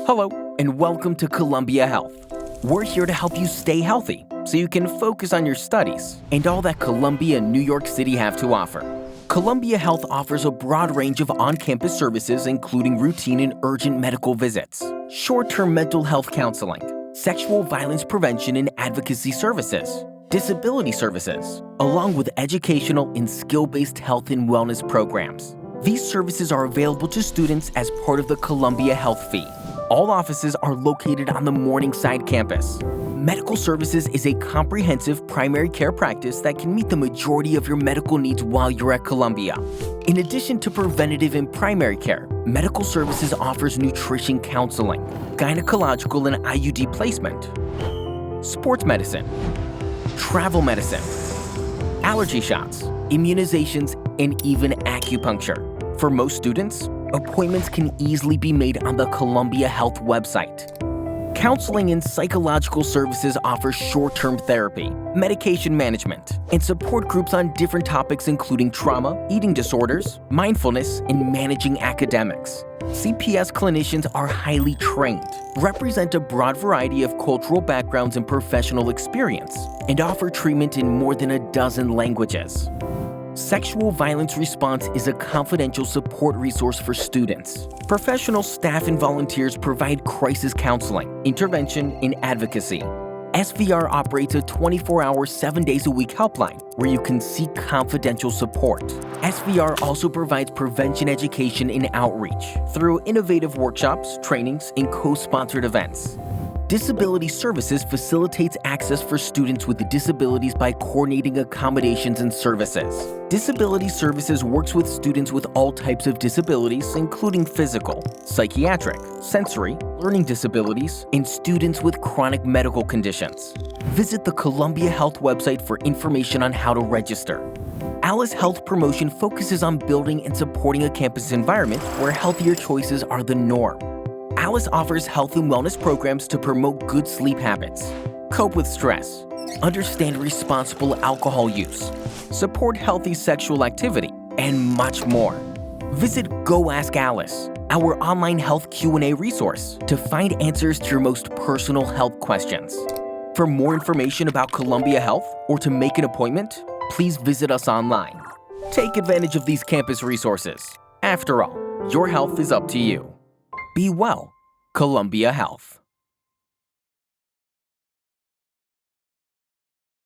Hello, and welcome to Columbia Health. We're here to help you stay healthy so you can focus on your studies and all that Columbia and New York City have to offer. Columbia Health offers a broad range of on-campus services including routine and urgent medical visits, short-term mental health counseling, sexual violence prevention and advocacy services, disability services, along with educational and skill-based health and wellness programs. These services are available to students as part of the Columbia Health fee. All offices are located on the Morningside campus. Medical services is a comprehensive primary care practice that can meet the majority of your medical needs while you're at Columbia. In addition to preventative and primary care, medical services offers nutrition counseling, gynecological and IUD placement, sports medicine, travel medicine, allergy shots, immunizations, and even acupuncture. For most students, appointments can easily be made on the Columbia Health website. Counseling and psychological services offer short-term therapy, medication management, and support groups on different topics including trauma, eating disorders, mindfulness, and managing academics. CPS clinicians are highly trained, represent a broad variety of cultural backgrounds and professional experience, and offer treatment in more than a dozen languages. Sexual Violence Response is a confidential support resource for students. Professional staff and volunteers provide crisis counseling, intervention, and advocacy. SVR operates a 24-hour, 7 days a week helpline where you can seek confidential support. SVR also provides prevention education and outreach through innovative workshops, trainings, and co-sponsored events. Disability Services facilitates access for students with disabilities by coordinating accommodations and services. Disability Services works with students with all types of disabilities, including physical, psychiatric, sensory, learning disabilities, and students with chronic medical conditions. Visit the Columbia Health website for information on how to register. Alice Health Promotion focuses on building and supporting a campus environment where healthier choices are the norm. Alice offers health and wellness programs to promote good sleep habits, cope with stress, understand responsible alcohol use, support healthy sexual activity, and much more. Visit Go Ask Alice, our online health Q&A resource, to find answers to your most personal health questions. For more information about Columbia Health or to make an appointment, please visit us online. Take advantage of these campus resources. After all, your health is up to you. Be well, Columbia Health.